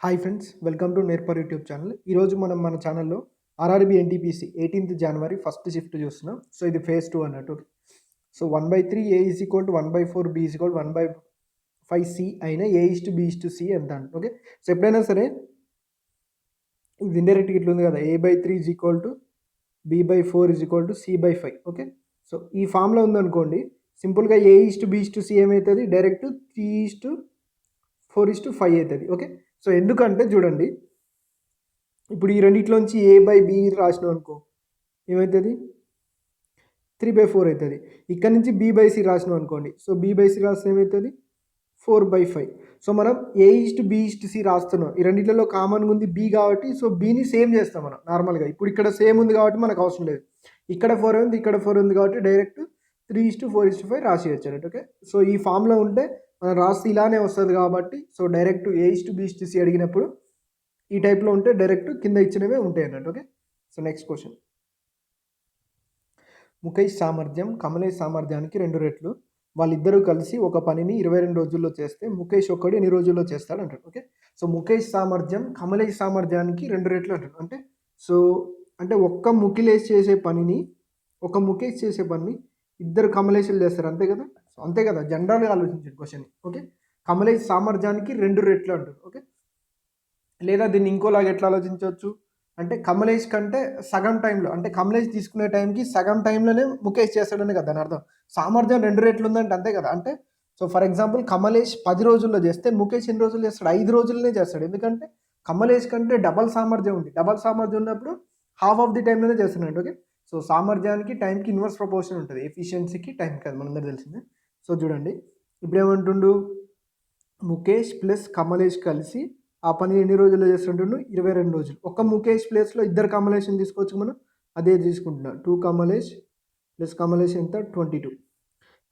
Hi friends, welcome to నేర్పర్ YouTube channel. ఈరోజు మనం మన ఛానల్లో ఆర్ఆర్బీ ఎన్టీపీసీ 18th జనవరి ఫస్ట్ షిఫ్ట్ చూస్తున్నాం. సో ఇది ఫేజ్ 2 అన్నట్టు. So 1/3 A is equal to 1/4 B is equal 1/5 C అయినా A:B:C ఎంత అంట. ఓకే, సో ఎప్పుడైనా సరే ఇది ఇండైరెక్ట్గా ఇట్లా ఉంది కదా, A/3 is equal to B/4 is equal to C/5. Okay, so ఈ ఫామ్లో ఉందనుకోండి, సింపుల్గా A:B:C ఏమవుతుంది, డైరెక్ట్ 3:4:5 అవుతుంది. ఓకే, సో ఎందుకంటే చూడండి, ఇప్పుడు ఈ రెండిట్లోంచి A/B రాసినాం అనుకో ఏమవుతుంది, 3/4 అవుతుంది. ఇక్కడ నుంచి B/C రాసినాం అనుకోండి, సో B/C రాస్తే ఏమవుతుంది 4/5. సో మనం A:B:C రాస్తున్నాం, ఈ రెండిట్లలో కామన్గా ఉంది B కాబట్టి, సో Bని సేమ్ చేస్తాం మనం నార్మల్గా. ఇప్పుడు ఇక్కడ సేమ్ ఉంది కాబట్టి మనకు అవసరం లేదు, ఇక్కడ 4 ఉంది, ఇక్కడ 4 ఉంది కాబట్టి డైరెక్ట్ 3:4:5 రాసేయచ్చు అన్నట్టు. ఓకే, సో ఈ ఫామ్లో ఉంటే మనం రాస్తే ఇలానే వస్తుంది కాబట్టి, సో డైరెక్ట్ A:B:C అడిగినప్పుడు ఈ టైప్లో ఉంటే డైరెక్ట్ కింద ఇచ్చినవే ఉంటాయి అన్నట్టు. Okay, so next question. Mukesh సామర్థ్యం కమలేష్ సామర్థ్యానికి 2 రెట్లు. వాళ్ళిద్దరూ కలిసి ఒక పనిని 22 రోజుల్లో చేస్తే ముఖేష్ ఒక్కడు ఎన్ని రోజుల్లో చేస్తాడు అంటాడు. ఓకే, సో ముఖేష్ సామర్థ్యం కమలేష్ సామర్థ్యానికి 2 రెట్లు అంటాడు. అంటే ఒక్క ముఖిలేష్ చేసే పనిని, ఒక ముఖేష్ చేసే పనిని ఇద్దరు కమలేష్లు చేస్తారు, అంతే కదా. సో అంతే కదా, జనరల్గా ఆలోచించండి క్వశ్చన్. ఓకే, కమలేష్ సామర్థ్యానికి 2 రెట్లు అంటారు. ఓకే, లేదా దీన్ని ఇంకోలాగా ఎట్లా ఆలోచించవచ్చు అంటే, కమలేష్ కంటే సగం టైంలో, అంటే కమలేష్ తీసుకునే టైంకి సగం టైంలోనే ముఖేష్ చేస్తాడని కదా దాని అర్థం. సామర్థ్యం 2 రెట్లు ఉందంటే అంతే కదా. అంటే సో ఫర్ ఎగ్జాంపుల్ కమలేష్ 10 రోజుల్లో చేస్తే ముఖేష్ ఎన్ని రోజులు చేస్తాడు, 5 రోజుల్లోనే చేస్తాడు. ఎందుకంటే కమలేష్ కంటే డబల్ సామర్థ్యం ఉంది, డబల్ సామర్థ్యం ఉన్నప్పుడు హాఫ్ ఆఫ్ ది టైంలోనే చేస్తున్నాడు. ఓకే, సో సామర్థ్యానికి టైంకి ఇన్వర్స్ ప్రపోర్షన్ ఉంటుంది, ఎఫిషియన్సీకి టైం కాదు, మనందరూ తెలిసిందే. సో చూడండి, ఇప్పుడు ఏమంటుండు, ముఖేష్ ప్లస్ కమలేష్ కలిసి ఆ పని ఎన్ని రోజుల్లో చేస్తుంటుండు, 22 రోజులు. ఒక ముఖేష్ ప్లేస్లో ఇద్దరు కమలేష్ని తీసుకోవచ్చు మనం, అదే తీసుకుంటున్నాం. 2 కమలేష్ ప్లస్ కమలేష్ ఎంత, 22.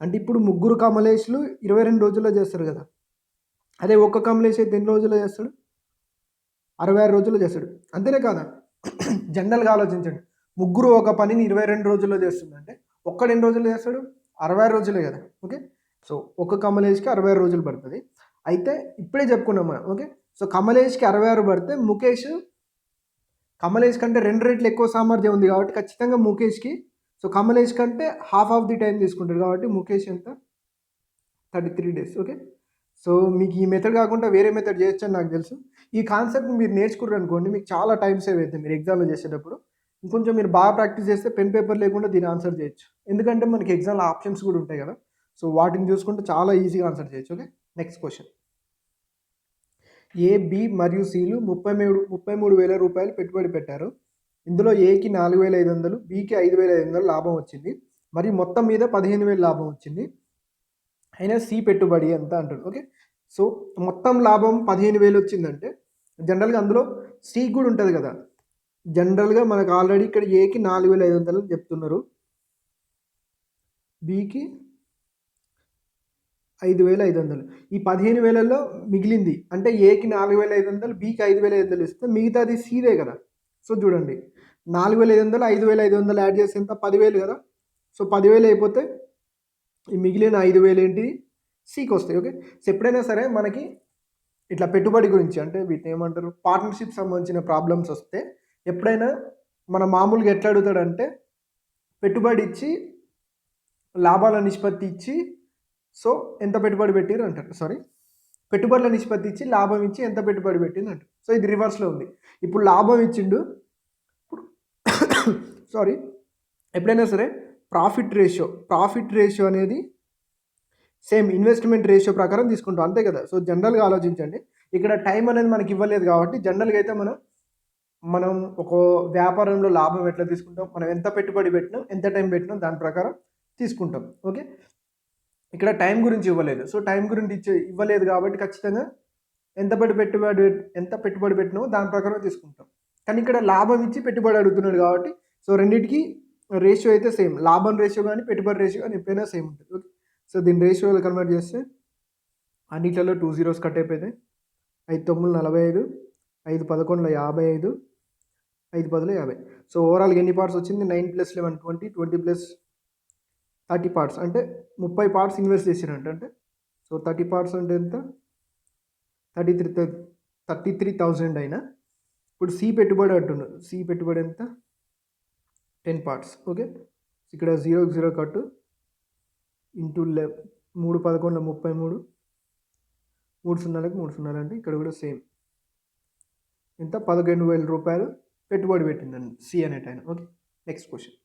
అంటే ఇప్పుడు ముగ్గురు కమలేష్లు 22 రోజుల్లో చేస్తారు కదా. అదే ఒక్క కమలేష్ అయితే ఎన్ని రోజుల్లో చేస్తాడు, 66 రోజుల్లో చేస్తాడు, అంతేనే కాదా. జనరల్గా ఆలోచించండి, ముగ్గురు ఒక పనిని 22 రోజుల్లో చేస్తుందంటే ఒక్కడు ఎన్ని రోజుల్లో చేస్తాడు, 66 రోజులే కదా. ఓకే, సో ఒక కమలేష్కి 66 రోజులు పడుతుంది. అయితే ఇప్పుడే చెప్పుకున్నాం మనం. ఓకే, సో కమలేష్కి 66 పడితే కమలేష్ కంటే 2 రెట్లు ఎక్కువ సామర్థ్యం ఉంది కాబట్టి ఖచ్చితంగా ముఖేష్కి, సో కమలేష్ కంటే హాఫ్ ఆఫ్ ది టైం తీసుకుంటాడు కాబట్టి ముఖేష్ ఎంత, 33 డేస్. ఓకే, సో మీకు ఈ మెథడ్ కాకుండా వేరే మెథడ్ చేయొచ్చు అని నాకు తెలుసు. ఈ కాన్సెప్ట్ మీరు నేర్చుకున్నారు అనుకోండి, మీకు చాలా టైం సేవ్ అవుతుంది మీరు ఎగ్జామ్లో చేసేటప్పుడు. ఇంకొంచెం మీరు బాగా ప్రాక్టీస్ చేస్తే పెన్ పేపర్ లేకుండా దీన్ని ఆన్సర్ చేయొచ్చు, ఎందుకంటే మనకి ఎగ్జామ్లో ఆప్షన్స్ కూడా ఉంటాయి కదా. సో వాటిని చూసుకుంటే చాలా ఈజీగా ఆన్సర్ చేయొచ్చు. Okay, next question. A, B మరియు Cలు 33,000 రూపాయలు పెట్టుబడి పెట్టారు. ఇందులో Aకి 4,500, Bకి 5,500 లాభం వచ్చింది, మరియు మొత్తం మీద 15,000 లాభం వచ్చింది. అయినా C పెట్టుబడి ఎంత అంటాడు. ఓకే, సో మొత్తం లాభం 15,000 వచ్చిందంటే జనరల్గా అందులో C కూడా ఉంటుంది కదా. జనరల్గా మనకు ఆల్రెడీ ఇక్కడ Aకి 4,500 చెప్తున్నారు, Bకి 5,500. ఈ 15,000లో మిగిలింది అంటే Aకి 4,500, Bకి 5,500 ఇస్తే మిగతాది Cదే కదా. సో చూడండి, 4,500, 5,500 యాడ్ చేస్తే ఎంత, 10,000 కదా. సో 10,000 అయిపోతే ఈ మిగిలిన 5,000 ఏంటి, Cకి వస్తాయి. ఓకే, సో ఎప్పుడైనా సరే మనకి ఇట్లా పెట్టుబడి గురించి, అంటే వీటిని ఏమంటారు, పార్ట్నర్షిప్ సంబంధించిన ప్రాబ్లమ్స్ వస్తే ఎప్పుడైనా మన మామూలుగా ఎట్లా అడుగుతాడంటే, పెట్టుబడి ఇచ్చి లాభాల నిష్పత్తి ఇచ్చి, సో ఎంత పెట్టుబడి పెట్టిరు అంటారు. పెట్టుబడుల నిష్పత్తి ఇచ్చి లాభం ఇచ్చి ఎంత పెట్టుబడి పెట్టింది అంటారు. సో ఇది రివర్స్లో ఉంది. ఇప్పుడు లాభం ఇచ్చిండు, ఇప్పుడు ఎప్పుడైనా సరే ప్రాఫిట్ రేషియో అనేది సేమ్ ఇన్వెస్ట్మెంట్ రేషియో ప్రకారం తీసుకుంటాం, అంతే కదా. సో జనరల్గా ఆలోచించండి, ఇక్కడ టైం అనేది మనకి ఇవ్వలేదు కాబట్టి జనరల్గా అయితే మనం ఒక వ్యాపారంలో లాభం ఎట్లా తీసుకుంటాం, మనం ఎంత పెట్టుబడి పెట్టినాం, ఎంత టైం పెట్టినాం, దాని ప్రకారం తీసుకుంటాం. ఓకే, ఇక్కడ టైం గురించి ఇవ్వలేదు, సో టైం గురించి ఇవ్వలేదు కాబట్టి ఖచ్చితంగా ఎంత పెట్టుబడి పెట్టినామో దాని ప్రకారం తీసుకుంటాం. కానీ ఇక్కడ లాభం ఇచ్చి పెట్టుబడి అడుగుతున్నాడు కాబట్టి, సో రెండింటికి రేషియో అయితే సేమ్, లాభం రేషియో కానీ పెట్టుబడి రేషియో కానీ ఎప్పుడైనా సేమ్ ఉంటుంది. ఓకే, సో దీని రేషియోలో కన్వర్ట్ చేస్తే అన్నిట్లలో 2 zeros కట్ అయిపోతాయి. 5 9 45, 5 11 55, 5 10 50. సో ఓవరాల్గా ఎన్ని పార్ట్స్ వచ్చింది, 9 + 11 20, 20 + 30 పార్ట్స్, అంటే 30 పార్ట్స్ ఇన్వెస్ట్ చేసినట్టు. అంటే సో 30 పార్ట్స్ అంటే ఎంత, 33 33,000 అయినా ఇప్పుడు సి పెట్టుబడి అంటున్నారు. సి పెట్టుబడి ఎంత 10 పార్ట్స్. ఓకే, ఇక్కడ 0 కట్టు ఇంటూ 3 11 33, 3 సున్నాలకు 3 సున్నాలు అంటే ఇక్కడ కూడా సేమ్ ఎంత 11,000 రూపాయలు పెట్టుబడి పెట్టిందండి సి అనేటైనా. Okay, next question.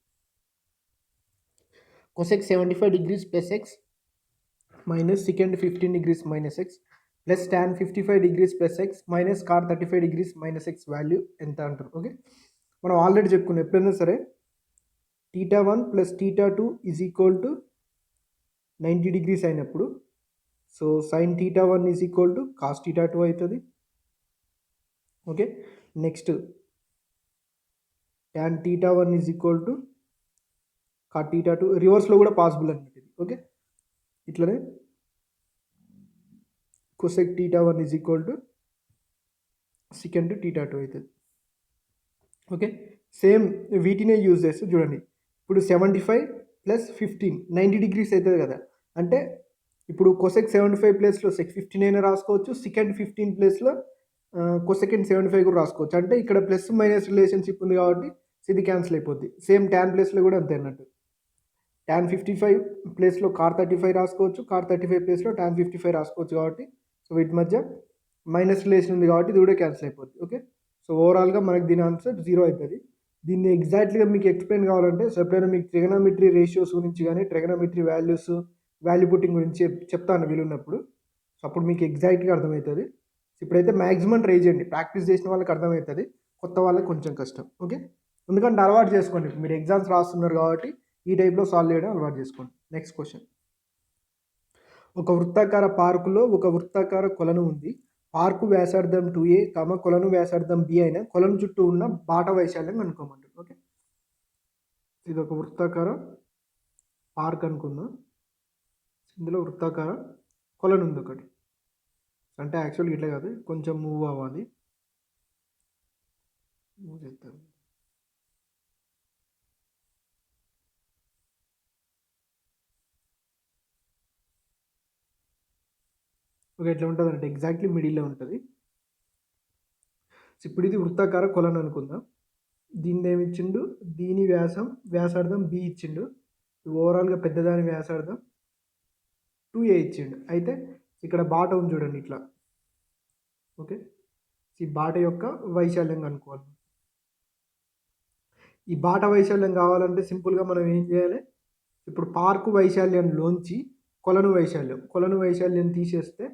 cosec 75 degrees plus x minus secant 15 degrees minus x plus tan 55 degrees plus x minus cot 35 degrees minus x value ఎంత అంటారు. ఓకే, మనం ఆల్రెడీ చెప్పుకున్నాం ఎప్పుడైనా సరే θ1 plus θ2 is equal to 90 degrees అయినప్పుడు so sin θ1 is equal to cos θ2 అవుతుంది. Okay, next tan θ1 is equal to cot θ2 రివర్స్లో కూడా పాసిబుల్ అన్నట్టు. ఓకే, ఇట్లనే cosec θ1 is equal to secant θ2 అవుతుంది. ఓకే, సేమ్ వీటినే యూజ్ చేస్తే చూడండి ఇప్పుడు 75 ప్లస్ 15 90 degrees అవుతుంది కదా, అంటే ఇప్పుడు cosec 75 ప్లేస్లో sec 15 అయినా రాసుకోవచ్చు, secant 15 ప్లేస్లో cosecant 75 కూడా రాసుకోవచ్చు. అంటే ఇక్కడ ప్లస్ మైనస్ రిలేషన్షిప్ ఉంది కాబట్టి ఇది క్యాన్సిల్ అయిపోద్ది. సేమ్ tan ప్లేస్లో కూడా అంతే అన్నట్టు. tan 55 ప్లేస్లో cot 35 రాసుకోవచ్చు, cot 35 ప్లేస్లో tan 55 రాసుకోవచ్చు. కాబట్టి సో వీటి మధ్య మైనస్ రిలేషన్ ఉంది కాబట్టి ఇది కూడా క్యాన్సిల్ అయిపోద్ది. ఓకే, సో ఓవరాల్గా మనకి దీని ఆన్సర్ 0 అవుతుంది. దీన్ని ఎగ్జాక్ట్లీగా మీకు ఎక్స్ప్లెయిన్ కావాలంటే సో ఎప్పుడైనా మీకు ట్రిగనోమెట్రీ రేషియోస్ గురించి కానీ ట్రిగనోమెట్రీ వాల్యూస్ వాల్యూ పుట్టింగ్ గురించి చెప్తాను వీలున్నప్పుడు. సో అప్పుడు మీకు ఎగ్జాక్ట్గా అర్థమవుతుంది. ఇప్పుడైతే మ్యాక్సిమం ట్రై చేయండి, ప్రాక్టీస్ చేసిన వాళ్ళకి అర్థమవుతుంది, కొత్త వాళ్ళకి కొంచెం కష్టం. ఓకే, ఎందుకంటే అలవాటు చేసుకోండి, మీరు ఎగ్జామ్స్ రాస్తున్నారు కాబట్టి ఈ టైప్లో సాల్వ్ చేయడం అలవాటు చేసుకోండి. Next question. ఒక వృత్తాకార పార్కులో ఒక వృత్తాకార కొలను ఉంది. పార్కు వ్యాసార్థం 2a, కొలను వ్యాసార్థం b అయిన కొలను చుట్టూ ఉన్న బాట వైశాల్యం కనుక్కోమంటారు. ఓకే, ఇది ఒక వృత్తాకార పార్క్ అనుకుందాం. ఇందులో వృత్తాకార కొలను ఉంది ఒకటి. అంటే యాక్చువల్గా ఇట్లా కాదు, కొంచెం మూవ్ అవ్వాలి. మూవ్ చేద్దాం. ఓకే, ఎట్లా ఉంటుంది అంటే ఎగ్జాక్ట్లీ మిడిల్లో ఉంటుంది. ఇప్పుడు ఇది వృత్తాకార కొలను అనుకుందాం. దీన్ని ఏమి ఇచ్చిండు, దీని వ్యాసార్థం b ఇచ్చిండు. ఓవరాల్గా పెద్దదాని వ్యాసార్థం 2a ఇచ్చిండు. అయితే ఇక్కడ బాట ఉంది చూడండి ఇట్లా. ఓకే, ఈ బాట యొక్క వైశాల్యం కనుక్కోవాలి. ఈ బాట వైశాల్యం కావాలంటే సింపుల్గా మనం ఏం చేయాలి, ఇప్పుడు పార్కు వైశాల్యంలోంచి కొలను వైశాల్యం తీసేస్తే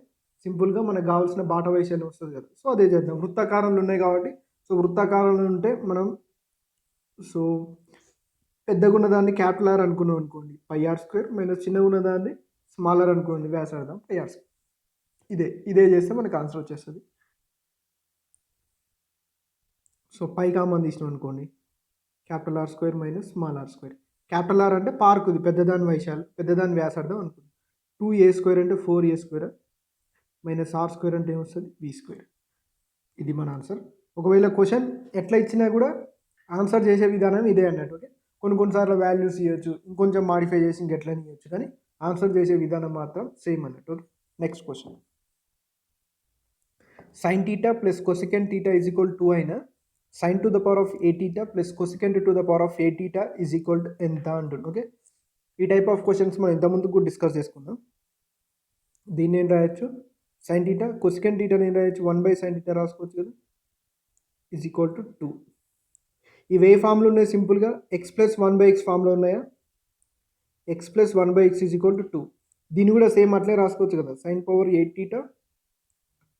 సింపుల్గా మనకు కావాల్సిన బాట వైశాల్యం వస్తుంది కదా. సో అదే చేద్దాం. వృత్తాకారంలో ఉన్నాయి కాబట్టి సో వృత్తాకారంలో ఉంటే మనం సో పెద్దగా ఉన్నదాన్ని క్యాపిటల్ ఆర్ అనుకున్నాం అనుకోండి πr² మైనస్ చిన్నగా ఉన్నదాన్ని స్మాలర్ అనుకోండి వ్యాసార్థం πr². ఇదే చేస్తే మనకు ఆన్సర్ వచ్చేస్తుంది. సో పై కామన్ తీసినాం అనుకోండి capital R² minus small r². Capital R అంటే పార్కుది పెద్దదాని వ్యాసార్థం అనుకోండి. 2a² అంటే 4a² మైనస్ r² అంటే ఏమొస్తుంది b². ఇది మన ఆన్సర్. ఒకవేళ క్వశ్చన్ ఎట్లా ఇచ్చినా కూడా ఆన్సర్ చేసే విధానం ఇదే అన్నట్టు. ఓకే, కొన్నిసార్లు వాల్యూస్ ఇవ్వచ్చు, ఇంకొంచెం మాడిఫై చేసి ఇంకెట్లనే ఇవ్వచ్చు, కానీ ఆన్సర్ చేసే విధానం మాత్రం సేమ్ అన్నట్టు. Okay, next question. sin θ plus cosecant θ is equal 2 అయినా sin to the power of a theta plus cosecant to the power of a theta is equal to ఎంత అంటుంది. ఓకే, ఈ టైప్ ఆఫ్ క్వశ్చన్స్ మనం ఇంతకుముందు కూడా discuss చేసుకుందాం. దీన్ని ఏం రాయొచ్చు, sin θ cosecant θ ఏం రాయొచ్చు 1/sin θ రాసుకోవచ్చు కదా, ఈజ్ ఈక్వల్ టు 2. ఇవి ఏ ఫామ్లో ఉన్నాయి, సింపుల్గా x ప్లస్ 1/x ఫామ్లో ఉన్నాయా, x plus 1/x is equal to 2. దీన్ని కూడా సేమ్ అట్లే రాసుకోవచ్చు కదా, sin power 8θ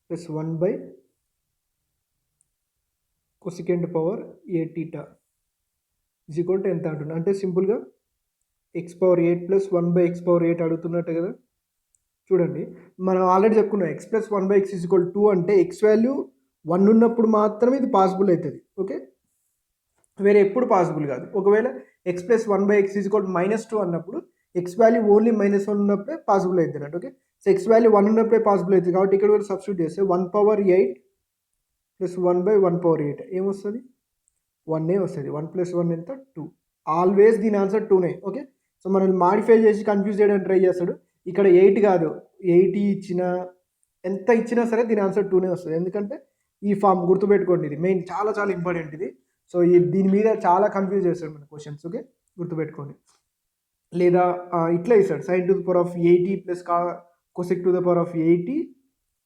plus 1/cosecant power 8θ is equal to ఎంత అంటున్నా. అంటే సింపుల్గా x power 8 plus 1/x power 8 అడుగుతున్నట్టు కదా. చూడండి మనం ఆల్రెడీ చెప్పుకున్నాం x plus 1/x is equal 2 అంటే x వాల్యూ 1 ఉన్నప్పుడు మాత్రమే ఇది పాసిబుల్ అవుతుంది. ఓకే, వేరే ఎప్పుడు పాసిబుల్ కాదు. ఒకవేళ x plus 1/x is equal -2 అన్నప్పుడు x వాల్యూ ఓన్లీ -1 ఉన్నప్పుడే పాసిబుల్ అవుతుంది అన్నట్టు. ఓకే, సో x వాల్యూ 1 ఉన్నప్పుడే పాసిబుల్ అవుతుంది కాబట్టి ఇక్కడ కూడా సబ్స్టిట్యూట్ చేస్తే 1 పవర్ 8 ప్లస్ 1/1 పవర్ 8 ఏమొస్తుంది 1 వస్తుంది. 1 ప్లస్ 1 ఎంత 2. ఆల్వేస్ దీని ఆన్సర్ 2నే. ఓకే, సో మనం మాడిఫై చేసి కన్ఫ్యూజ్ చేయడానికి ట్రై చేస్తాడు. ఇక్కడ 8 కాదు 80 ఇచ్చినా ఎంత ఇచ్చినా సరే దీని ఆన్సర్ 2నే వస్తుంది. ఎందుకంటే ఈ ఫామ్ గుర్తుపెట్టుకోండి, ఇది మెయిన్ చాలా చాలా ఇంపార్టెంట్ ఇది. సో దీని మీద చాలా కన్ఫ్యూజ్ చేస్తాడు మన క్వశ్చన్స్, ఓకే గుర్తుపెట్టుకోండి. లేదా ఇట్లా ఇస్తాడు sin⁸80 ప్లస్ cosec⁸80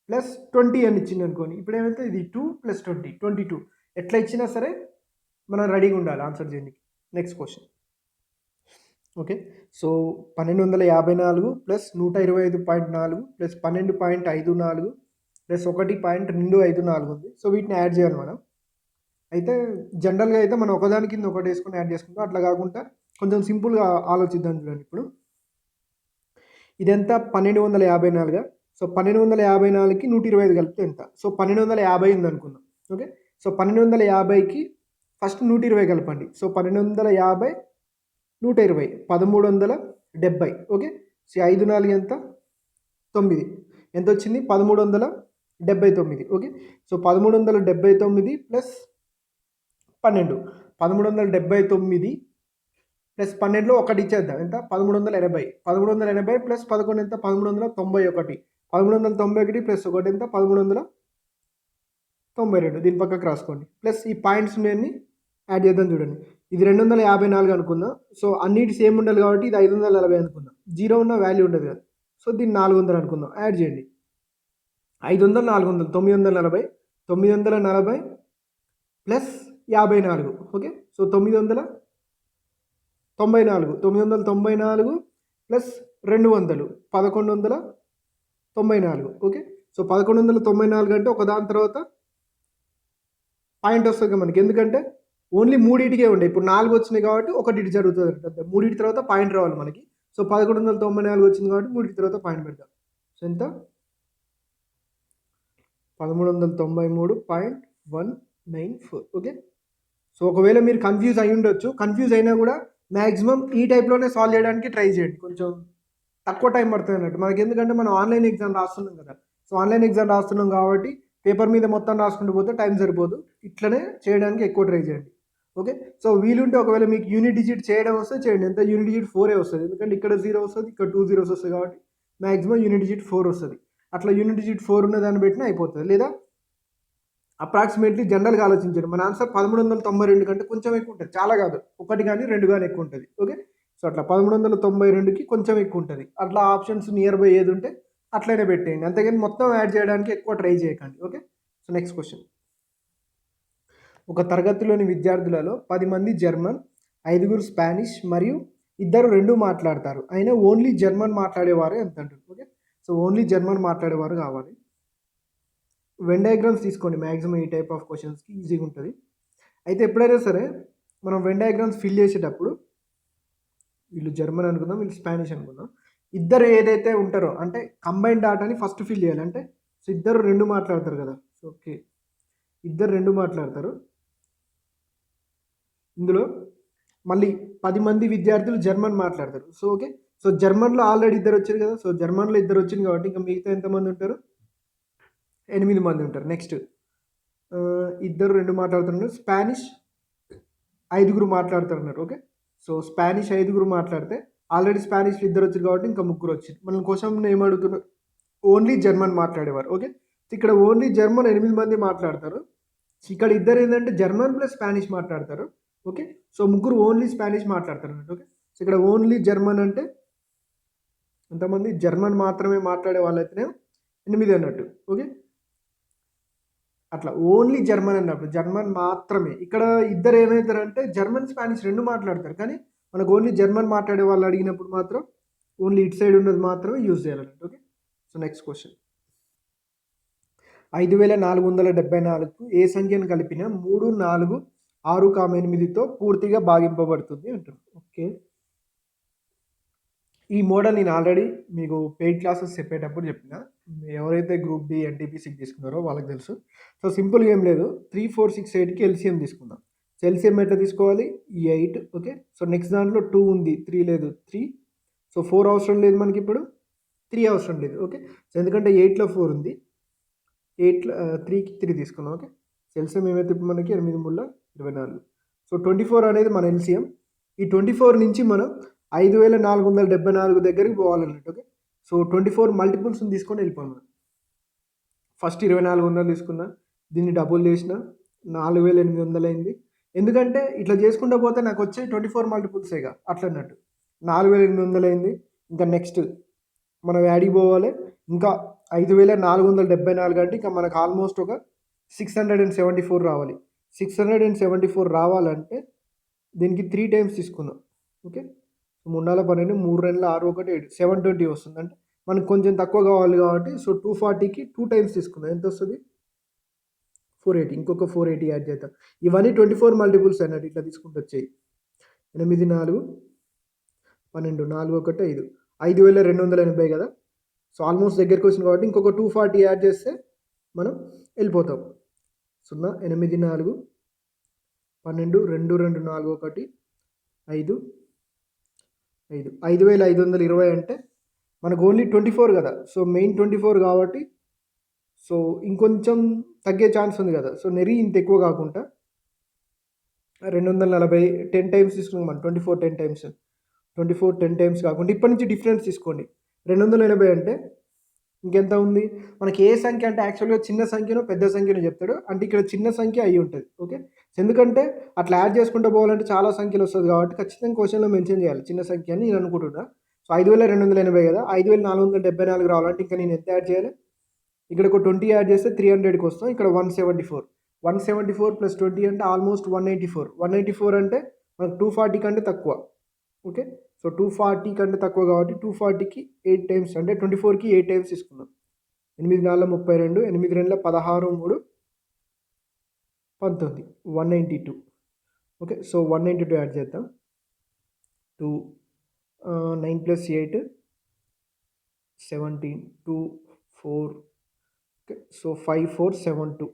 ప్లస్ 20 అని ఇచ్చింది అనుకోని, ఇప్పుడు ఏమైతే ఇది 2 + 20 22 ఎట్లా ఇచ్చినా సరే మనం రెడీగా ఉండాలి ఆన్సర్ చేయడానికి. Next question, okay. So 1254 plus 125.4 plus 12.54 plus 1.254 ఉంది. సో వీటిని యాడ్ చేయాలి మనం. అయితే జనరల్గా అయితే మనం ఒకదాని కింద ఒకటి వేసుకొని యాడ్ చేసుకుంటాం, అట్లా కాకుండా కొంచెం సింపుల్గా ఆలోచిద్దాం చూడండి. ఇప్పుడు ఇదెంత 1254, సో 1254కి 125 కలిపితే ఎంత, సో 1250 ఉంది అనుకుందాం, ఓకే. సో 1250కి ఫస్ట్ 120 కలపండి, సో 1250 120 1370, ఓకే. సో 5 4 ఎంత 9, ఎంత వచ్చింది 1379, ఓకే. సో 1379 ప్లస్ 12 1379 ప్లస్ 12లో ఒకటి ఇచ్చేద్దాం, ఎంత 1380 1380 ప్లస్ 11 ఎంత 1391 1391 ప్లస్ 1 ఎంత 1392, దీని పక్కకు రాసుకోండి. ప్లస్ ఈ పాయింట్స్ అన్ని యాడ్ చేద్దాం చూడండి. ఇది 254 అనుకుందాం, సో అన్నిటి సేమ్ ఉండాలి కాబట్టి ఇది 540 అనుకుందాం, జీరో ఉన్న వాల్యూ ఉండదు కదా, సో దీన్ని 400 అనుకుందాం. యాడ్ చేయండి 500 400 940 940 plus 54, okay. So 994 994 plus 200 1194, okay. So 1194 అంటే ఒక దాని తర్వాత పాయింట్ వస్తుంది మనకి, ఎందుకంటే ఓన్లీ మూడింటికే ఉండే, ఇప్పుడు 4 వచ్చినాయి కాబట్టి ఒకటి జరుగుతుంది అంటే మూడింటి తర్వాత పాయింట్ రావాలి మనకి. సో 1194 వచ్చింది కాబట్టి మూడింటి తర్వాత పాయింట్ పెడతాం. సో ఎంత 1393.194, ఓకే. సో ఒకవేళ మీరు కన్ఫ్యూజ్ అయి ఉండొచ్చు, కన్ఫ్యూజ్ అయినా కూడా మ్యాక్సిమం ఈ టైప్లోనే సాల్వ్ చేయడానికి ట్రై చేయండి, కొంచెం తక్కువ టైం పడుతుంది అన్నట్టు మనకి, ఎందుకంటే మనం ఆన్లైన్ ఎగ్జామ్ రాస్తున్నాం కదా. సో ఆన్లైన్ ఎగ్జామ్ రాస్తున్నాం కాబట్టి పేపర్ మీద మొత్తం రాసుకుంటూ పోతే టైం సరిపోదు, ఇట్లనే చేయడానికి ఎక్కువ ట్రై చేయండి, ఓకే. సో వీలుంటే ఒకవేళ మీకు యూనిట్ డిజిట్ చేయడం వస్తే చేయండి, ఎంత యూనిట్ డిజిట్ 4 వస్తుంది, ఎందుకంటే ఇక్కడ 0 వస్తుంది, ఇక్కడ 2 zeros వస్తుంది కాబట్టి మ్యాక్సిమం యూనిట్ డిజిట్ 4 వస్తుంది. అట్లా యూనిట్ డిజిట్ 4 ఉన్న దాన్ని పెట్టినా అయిపోతుంది. లేదా అప్రాక్సిమేట్లీ జనరల్గా ఆలోచించండి, మన ఆన్సర్ 1392 కంటే కొంచెం ఎక్కువ ఉంటుంది, చాలా కాదు, ఒకటి కానీ రెండు కానీ ఎక్కువ ఉంటుంది, ఓకే. సో అట్లా 1392కి కొంచెం ఎక్కువ ఉంటుంది, అట్లా ఆప్షన్స్ నియర్ బై ఏది ఉంటే అట్లనే పెట్టేయండి, అంతేగాని మొత్తం యాడ్ చేయడానికి ఎక్కువ ట్రై చేయకండి, ఓకే. సో నెక్స్ట్ క్వశ్చన్, ఒక తరగతిలోని విద్యార్థులలో 10 మంది జర్మన్, 5 స్పానిష్ మరియు 2 రెండు మాట్లాడతారు, అయినా ఓన్లీ జర్మన్ మాట్లాడేవారు ఎంత అంటారు, ఓకే. సో ఓన్లీ జర్మన్ మాట్లాడేవారు కావాలి. వెన్ డయాగ్రామ్స్ తీసుకోండి, మ్యాక్సిమం ఈ టైప్ ఆఫ్ క్వశ్చన్స్కి ఈజీగా ఉంటుంది. అయితే ఎప్పుడైనా సరే మనం వెన్ డయాగ్రామ్స్ ఫిల్ చేసేటప్పుడు వీళ్ళు జర్మన్ అనుకుందాం, వీళ్ళు స్పానిష్ అనుకుందాం, ఇద్దరు ఏదైతే ఉంటారో అంటే కంబైన్ డాటాని ఫస్ట్ ఫిల్ చేయాలి, అంటే సో 2 రెండు మాట్లాడతారు కదా, సో ఓకే 2 రెండు మాట్లాడతారు, ఇందులో మళ్ళీ 10 మంది విద్యార్థులు జర్మన్ మాట్లాడతారు, సో ఓకే. సో జర్మన్లో ఆల్రెడీ 2 వచ్చారు కదా, సో జర్మన్లో 2 వచ్చింది కాబట్టి ఇంకా మిగతా ఎంతమంది ఉంటారు, 8 మంది ఉంటారు. నెక్స్ట్ 2 రెండు మాట్లాడుతున్నారు, స్పానిష్ 5 మాట్లాడుతున్నారు, ఓకే. సో స్పానిష్ 5 మాట్లాడితే ఆల్రెడీ స్పానిష్లో 2 వచ్చారు కాబట్టి ఇంకా 3 వచ్చింది. మనం క్వశ్చన్ ఏమడుగుతున్నారు, ఓన్లీ జర్మన్ మాట్లాడేవారు, ఓకే. ఇక్కడ ఓన్లీ జర్మన్ 8 మంది మాట్లాడతారు, ఇక్కడ 2 ఏంటంటే జర్మన్ ప్లస్ స్పానిష్ మాట్లాడతారు, ఓకే. సో 3 ఓన్లీ స్పానిష్ మాట్లాడతారు అన్నట్టు, ఓకే. సో ఇక్కడ ఓన్లీ జర్మన్ అంటే ఎంతమంది, జర్మన్ మాత్రమే మాట్లాడే వాళ్ళైతేనే 8 అన్నట్టు, ఓకే. అట్లా ఓన్లీ జర్మన్ అన్నప్పుడు జర్మన్ మాత్రమే, ఇక్కడ 2 ఏమవుతారంటే జర్మన్ స్పానిష్ 2 మాట్లాడతారు, కానీ మనకు ఓన్లీ జర్మన్ మాట్లాడే వాళ్ళు అడిగినప్పుడు మాత్రం ఓన్లీ ఇటు సైడ్ ఉన్నది మాత్రమే యూజ్ చేయాలన్నట్టు, ఓకే. సో నెక్స్ట్ క్వశ్చన్, 5474కు ఏ సంఖ్యను కలిపిన 3 4 6, 8తో పూర్తిగా భాగింపబడుతుంది అంటారు, ఓకే. ఈ మోడల్ నేను ఆల్రెడీ మీకు పెయిడ్ క్లాసెస్ చెప్పేటప్పుడు చెప్పిన, ఎవరైతే గ్రూప్ డి ఎన్టీపీసీకి తీసుకున్నారో వాళ్ళకి తెలుసు. సో సింపుల్గా ఏం లేదు, 3 4 6 8కి ఎల్సిఎం తీసుకుందాం. సో ఎల్సిఎం ఎట్లా తీసుకోవాలి, 8, ఓకే. సో నెక్స్ట్ దాంట్లో 2 ఉంది, 3 లేదు, 3. సో 4 అవసరం లేదు మనకి, ఇప్పుడు 3 అవసరం లేదు, ఓకే. సో ఎందుకంటే 8లో 4 ఉంది, 8లో 3కి 3 తీసుకున్నాం, ఓకే. సో ఎల్సిఎం ఏమైతే ఇప్పుడు మనకి 8 3 24. సో 24 అనేది మన ఎల్సిఎం. ఈ 24 నుంచి మనం 5474 దగ్గరికి పోవాలన్నట్టు, ఓకే. సో 24 మల్టిపుల్స్ని తీసుకొని వెళ్ళిపోవాలి మనం. ఫస్ట్ 2400 తీసుకుందాం, దీన్ని డబుల్ చేసిన 4800 అయింది. ఎందుకంటే ఇట్లా చేసుకుంటూ పోతే నాకు వచ్చే 24 మల్టిపుల్సేగా అట్లా అన్నట్టు. 4800 అయింది. ఇంకా నెక్స్ట్ మనం యాడికి పోవాలి, ఇంకా 5474 అంటే ఇంకా మనకు ఆల్మోస్ట్ ఒక 674 రావాలి. 674 రావాలంటే దీనికి 3 టైమ్స్ తీసుకుందాం. ఓకే, 3 12 3 2 6 1 7 720 వస్తుంది. అంటే మనకు కొంచెం తక్కువ కావాలి కాబట్టి సో 240కి 2 టైమ్స్ తీసుకుందాం. ఎంత వస్తుంది? 480. ఇంకొక 480 యాడ్ చేద్దాం. ఇవన్నీ 24 మల్టిపుల్స్ అన్నట్టు ఇట్లా తీసుకుంటూ వచ్చాయి. 8 4 12 4 1 5 5280 కదా. సో ఆల్మోస్ట్ దగ్గరికి వచ్చింది కాబట్టి ఇంకొక 240 యాడ్ చేస్తే మనం వెళ్ళిపోతాం. 0 8 4 12 2 2 4 1 5 5 5520 అంటే మనకు ఓన్లీ 24 కదా. సో మెయిన్ 24 కాబట్టి సో ఇంకొంచెం తగ్గే ఛాన్స్ ఉంది కదా. సో నెరీ ఇంత ఎక్కువ కాకుండా 240 10 టైమ్స్ తీసుకున్నాం మనం. 24 10 టైమ్స్ 24 10 టైమ్స్ కాకుండా ఇప్పటి నుంచి డిఫరెన్స్ తీసుకోండి. 280 అంటే ఇంకెంత ఉంది మనకి? ఏ సంఖ్య అంటే యాక్చువల్గా చిన్న సంఖ్యనో పెద్ద సంఖ్యనో చెప్తాడు. అంటే ఇక్కడ చిన్న సంఖ్య అయ్యి ఉంటుంది. ఓకే, ఎందుకంటే అట్లా యాడ్ చేసుకుంటూ పోవాలంటే చాలా సంఖ్యలు వస్తుంది కాబట్టి ఖచ్చితంగా క్వశ్చన్లో మెన్షన్ చేయాలి చిన్న సంఖ్య అని నేను అనుకుంటున్నా. సో 5280 కదా, 5474 రావాలంటే ఇంకా నేను ఎంత యాడ్ చేయాలి? ఇక్కడ ఒక 20 యాడ్ చేస్తే 300కి వస్తాం. ఇక్కడ 174 ప్లస్ 20 అంటే ఆల్మోస్ట్ 184 అంటే మనకు 240 కంటే తక్కువ. ఓకే, సో 240 కంటే తక్కువ కాబట్టి 240కి 8 టైమ్స్ అంటే 24కి 8 టైమ్స్ తీసుకున్నాం. 8 4 32 8 2 16 3 19 192. ఓకే, సో 192 యాడ్ చేద్దాం. 2 9 ప్లస్ 8 17 2 4. ఓకే, సో 5472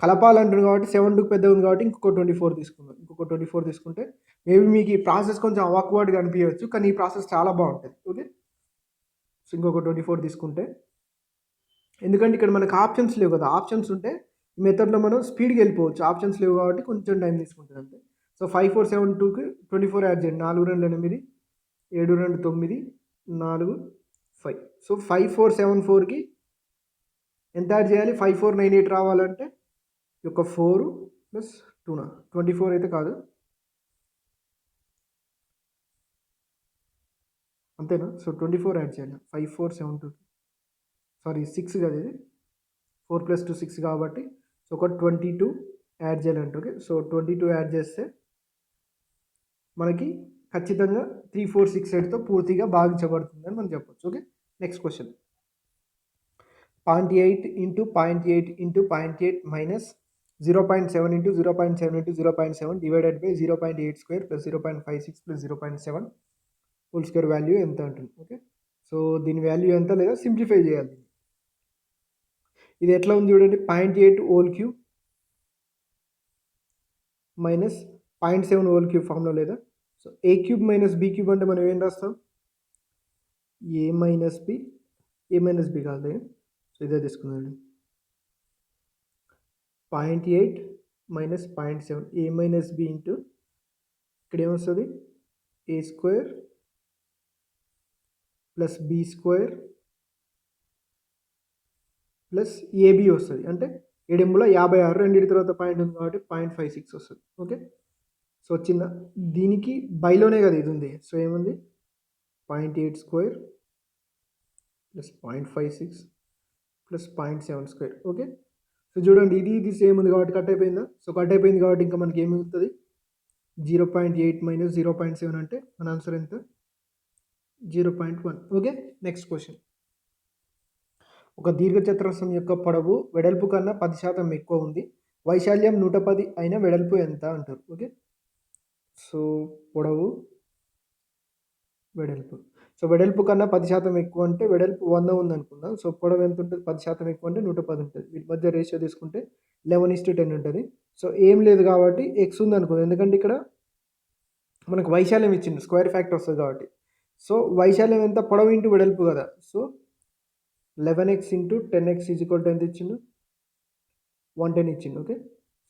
కలపాలంటుంది కాబట్టి 72 పెద్ద ఉంది కాబట్టి ఇంకొక 24 తీసుకుందాం. ఇంకొక 24 తీసుకుంటే మేబీ మీకు ఈ ప్రాసెస్ కొంచెం అవక్వర్డ్గా అనిపించవచ్చు, కానీ ఈ ప్రాసెస్ చాలా బాగుంటుంది. ఓకే, సో ఇంకొక 24 తీసుకుంటే, ఎందుకంటే ఇక్కడ మనకు ఆప్షన్స్ లేవు కదా. ఆప్షన్స్ ఉంటే ఈ మెథడ్లో మనం స్పీడ్గా వెళ్ళిపోవచ్చు. ఆప్షన్స్ లేవు కాబట్టి కొంచెం టైం తీసుకుంటుంది అంతే. సో 5472కి 24 యాడ్ చేయండి. 4 2 8 7 2 9 4 5. సో 5474కి ఎంత యాడ్ చేయాలి? 5498 రావాలంటే ఈ యొక్క 4 ప్లస్ 2 24 అయితే కాదు, అంతేనా? సో 24 యాడ్ చేయాలి. 5472 సారీ 6 కదా, ఇది 4 ప్లస్ 2 6 కాబట్టి సో ఒక 22 యాడ్ చేయాలంటే. ఓకే, సో 22 యాడ్ చేస్తే మనకి ఖచ్చితంగా 3468తో పూర్తిగా భాగించబడుతుందని మనం చెప్పొచ్చు. Okay, next question. 0.8 into 0.8 into 0.8 minus 0.7 into 0.7 into 0.7 divided by 0.8 square plus 0.56 plus 0.7 whole square value ఎంత ఉంటుంది? ఓకే, సో దీని వాల్యూ ఎంత లేదా సింప్లిఫై చేయాలి. ఇది ఎట్లా ఉంది చూడండి. 0.8 whole cube minus 0.7 whole cube ఫామ్లో లేదా. So A cube minus B cube అంటే మనం ఏం రాస్తాం? ఏ మైనస్ బి కాదు, సో ఇదే తీసుకుందండి. 0.8 minus 0.7 A minus B into ఇక్కడ ఏమొస్తుంది? A square plus B square plus AB వస్తుంది. అంటే 7 రెండింటి తర్వాత పాయింట్ ఉంది కాబట్టి 0.56 వస్తుంది. ఓకే, సో వచ్చిందా? దీనికి బైలోనే కదా ఇది ఉంది. సో ఏముంది? 0.8 square plus 0.56 plus 0.7 square. Okay, so చూడండి ఇది సేమ్ ఉంది కాబట్టి కట్ అయిపోయిందా? సో కట్ అయిపోయింది కాబట్టి ఇంకా మనకి ఏమి అవుతుంది? 0.8 మైనస్ 0.7 అంటే మన ఆన్సర్ ఎంత? 0.1. Okay, next question. ఒక దీర్ఘచతురస్రం యొక్క పొడవు వెడల్పు కన్నా 10% ఎక్కువ ఉంది. వైశాల్యం 110 అయిన వెడల్పు ఎంత అంటారు? ఓకే, సో పొడవు వెడల్పు. సో వెడల్పు కన్నా 10% ఎక్కువ అంటే వెడల్పు 100 ఉంది అనుకుందాం. సో పొడవు ఎంత ఉంటుంది? 10% ఎక్కువ అంటే 110 ఉంటుంది. వీటి మధ్య రేషియో తీసుకుంటే 11:10 ఉంటుంది. సో ఏం లేదు కాబట్టి ఎక్స్ ఉంది అనుకుందాం, ఎందుకంటే ఇక్కడ మనకు వైశాల్యం ఇచ్చింది, స్క్వేర్ ఫ్యాక్టర్ వస్తుంది కాబట్టి. సో వైశాల్యం ఎంత? పొడవు ఇంటూ వెడల్పు కదా. So 11x into 10x is equal to ఎంత ఇచ్చిండు? 110 ఇచ్చిండు. ఓకే,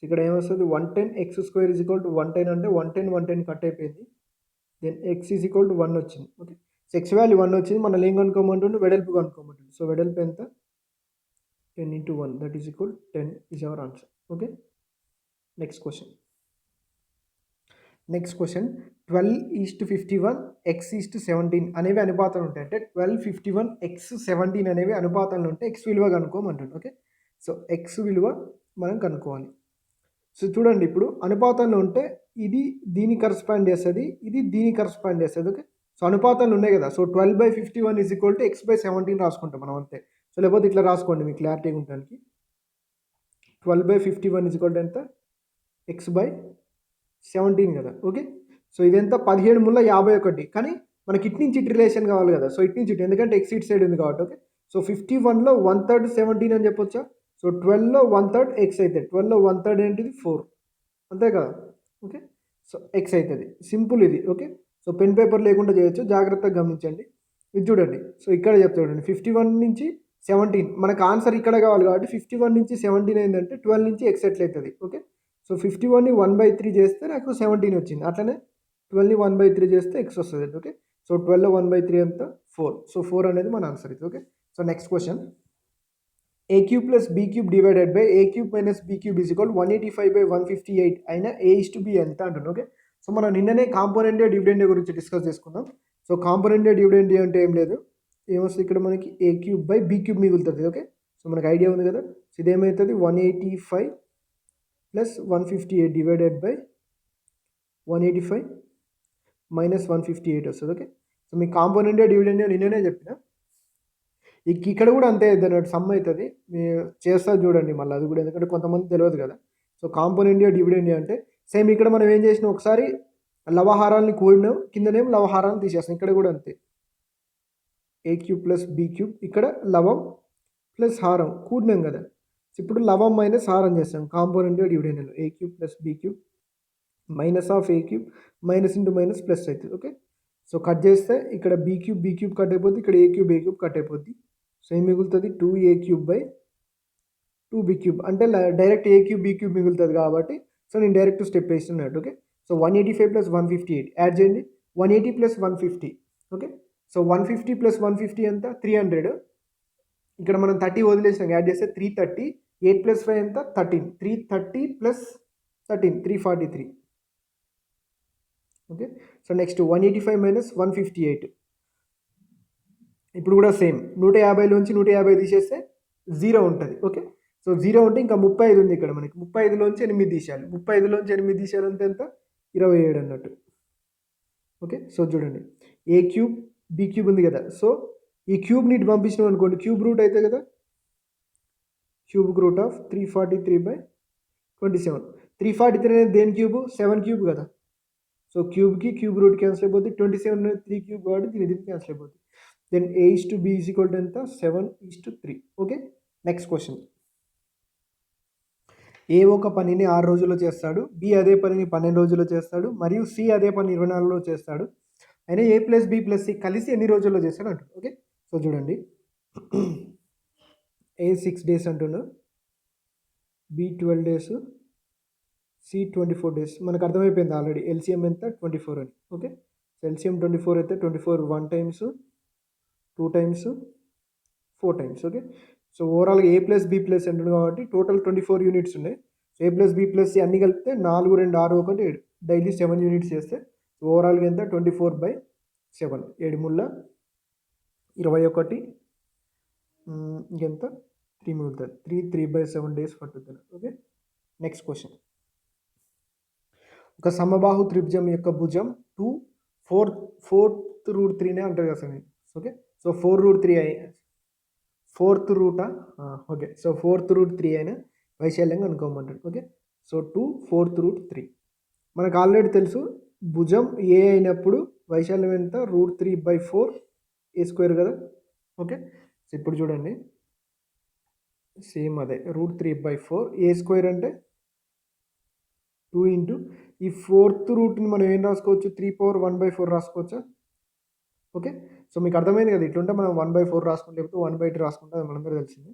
ఇక్కడ ఏమొస్తుంది? 110 x square is equal to 110 అంటే 110 కట్ అయిపోయింది. Then x is equal to 1 వచ్చింది. ఓకే, సో x వాల్యూ 1 వచ్చింది. మనం ఏం కనుక్కోమంటుండే? వెడల్పు కనుక్కోమంటుంది. సో వెడల్పు ఎంత? 10 into 1 that is equal 10 is our answer. Okay, next question. Next question 12:51 x:17 అనేవి అనుపాతాలు ఉంటాయి. అంటే 12:51 x:17 అనేవి అనుపాతాలు ఉంటే x విలువ కనుక్కోమంటాడు. ఓకే, సో x విలువ మనం కనుక్కోవాలి. సో చూడండి, ఇప్పుడు అనుపాతంలో ఉంటే ఇది దీని కరస్పాండ్ చేస్తుంది, ఇది దీని కరస్పాండ్ చేస్తుంది. ఓకే, సో అనుపాతాలు ఉన్నాయి కదా, so 12/51 is equal to x/17 రాసుకుంటాం మనం అంతే. సో లేకపోతే ఇట్లా రాసుకోండి మీకు క్లారిటీగా ఉండడానికి. 12/51 ఈజ్ ఈక్వల్ టు ఎంత, x/17 కదా. ఓకే, సో ఇదెంత 17 ముళ్ళ 51, కానీ మనకి ఇటు నుంచి ఇటు రిలేషన్ కావాలి కదా, సో ఇటు నుంచి ఇటు, ఎందుకంటే x ఇటు సైడ్ ఉంది కాబట్టి. ఓకే, సో 51లో 1/3 17 అని చెప్పొచ్చా. సో 12లో 1/3 x అవుతుంది, 12లో 1/3 ఏంటిది 4, అంతే కదా. ఓకే, సో x అవుతుంది, సింపుల్ ఇది. ఓకే, సో పెన్ పేపర్ లేకుండా చేయొచ్చు, జాగ్రత్తగా గమనించండి. ఇది చూడండి, సో ఇక్కడ చెప్తా చూడండి, 51 నుంచి 17 మనకు ఆన్సర్ ఇక్కడ కావాలి కాబట్టి 51 నుంచి 17 అయిందంటే 12 నుంచి x ఎట్లా అవుతుంది. ఓకే, సో 51ని 1/3 చేస్తే నాకు 17 వచ్చింది. అట్లనే 12ని 1/3 చేస్తే x వస్తుంది. ఓకే, సో 12లో 1/3 ఎంత, 4. సో 4 అనేది మన ఆన్సర్ ఇది. Okay, so next question, a³ + b³ divided by a³ - b³ is equal 185/158 అయినా a:b ఎంత అంటున్నాను. ఓకే, సో మనం నిన్ననే కాంపోనెంట్ డివిడెండ్ గురించి డిస్కస్ చేసుకుందాం. సో కాంపోనెంట్ డివిడెండ్ అంటే ఏం లేదు, ఏమొస్తుంది ఇక్కడ మనకి a³/b³ మిగులుతుంది. ఓకే, సో మనకు ఐడియా ఉంది కదా. సో ఇదేమవుతుంది, 185 + 158 డివైడెడ్ బై 185 - 158 వస్తుంది. ఓకే, సో మీ కాంపోనెంట్ డివిడెండ్ నిన్ననే చెప్పిన, ఇక్కడ కూడా అంతే అన్నట్టు సమ్ అవుతుంది. మీరు చేస్తారు చూడండి మళ్ళీ అది కూడా, ఎందుకంటే కొంతమంది తెలియదు కదా. సో కాంపోనెంట్ డివిడెండ్ అంటే సేమ్ ఇక్కడ మనం ఏం చేసినాం, ఒకసారి లవహారాలని కూడినాం, కిందనేమో లవహారాలను తీసేస్తాం. ఇక్కడ కూడా అంతే, a³ + b³, ఇక్కడ లవం ప్లస్ హారం కూడినాం కదా. ఇప్పుడు లవం మైనస్ హారం చేస్తాం కాంపోనెంట్ డివిడెండ్లో, a³ + b³ minus of a³ minus into minus plus అవుతుంది. ఓకే, సో కట్ చేస్తే ఇక్కడ b³ కట్ అయిపోద్ది, ఇక్కడ a³ కట్ అయిపోద్ది. సో ఏం మిగులుతుంది, 2a³/2b³ అంటే డైరెక్ట్ a³b³ మిగులుతుంది కాబట్టి, సో నేను డైరెక్ట్ స్టెప్ వేస్తున్నాడు. ఓకే, సో 185 + 158 యాడ్ చేయండి, 180 + 150. ఓకే, సో 150 + 150 ఎంత, 300. ఇక్కడ మనం 30 వదిలేసినాం, యాడ్ చేస్తే 330, 8 + 5 ఎంత, 13, 330 + 13 343. ఓకే, సో నెక్స్ట్ 185 - 158, ఇప్పుడు కూడా సేమ్ 150లోంచి 150 తీసేస్తే 0 ఉంటుంది. ఓకే, సో 0 ఉంటే ఇంకా 35 ఉంది ఇక్కడ మనకి, 35లోంచి 8 తీసేయాలి, 35లోంచి 8 తీసేయాలంటే ఎంత, 27 అన్నట్టు. ఓకే, సో చూడండి, a³ b³ ఉంది కదా, సో ఈ క్యూబ్ని ఇటు పంపించినాం అనుకోండి, క్యూబ్ రూట్ అయితే కదా, క్యూబ్ రూట్ ఆఫ్ 343/27. 343 అనేది దేని క్యూబ్, 7³ కదా. సో క్యూబ్కి క్యూబ్ రూట్ క్యాన్సిల్ అయిపోద్ది, 27 అనేది 3³ కాబట్టి దీని క్యాన్సిల్ అయిపోద్ది. Then a:b is equal to ఎంత, 7:3. ఓకే, నెక్స్ట్ క్వశ్చన్, ఏ ఒక పనిని 6 రోజుల్లో చేస్తాడు, బి అదే పనిని 12 రోజుల్లో చేస్తాడు, మరియు సి అదే పని 24లో చేస్తాడు. అయినా a + b + c కలిసి ఎన్ని రోజుల్లో చేస్తాడు అంటారు. ఓకే, సో చూడండి, a 6 days అంటున్నా, b 12 days, c 24 days. మనకు అర్థమైపోయింది ఆల్రెడీ, ఎల్సిఎం ఎంత, 24 అని. ఓకే, సో ఎల్సిఎం 24 అయితే 24 1 times 2 times 4 times. Okay, so ఓవరాల్గా a + b + అంటుంది కాబట్టి టోటల్ 24 యూనిట్స్ ఉన్నాయి. సో a + b + c అన్ని కలిపితే 4, 2, 6, 1, 7 డైలీ 7 యూనిట్స్ చేస్తే ఓవరాల్గా ఎంత, 24/7, 7 ముళ్ళ 21, ఇంకెంత 3 మిగులుతుంది, 3/7 డేస్ పట్టుతుంది. ఓకే, నెక్స్ట్ క్వశ్చన్, ఒక సమబాహు త్రిభుజం యొక్క భుజం 4th రూట్ 3 అంటారు కదా సార్. ఓకే, సో 4th రూటా, ఓకే, సో 4th రూట్ 3 అయినా వైశాల్యంగా అనుకోమంటాడు. ఓకే, సో 4th రూట్ 3 మనకు ఆల్రెడీ తెలుసు, భుజం ఏ అయినప్పుడు వైశాల్యం ఎంత, √3/4 a² కదా. ఓకే, సో ఇప్పుడు చూడండి, సేమ్ అదే √3/4 a² అంటే 2 ఇంటూ ఈ 4th రూట్ని మనం ఏం రాసుకోవచ్చు, 3/1/4 రాసుకోవచ్చా. ఓకే, సో మీకు అర్థమైంది కదా, ఇట్లుంటే మనం 1/4 రాసుకుంటే, లేకపోతే 1/2 రాసుకుంటే అది మనందరూ తెలిసింది.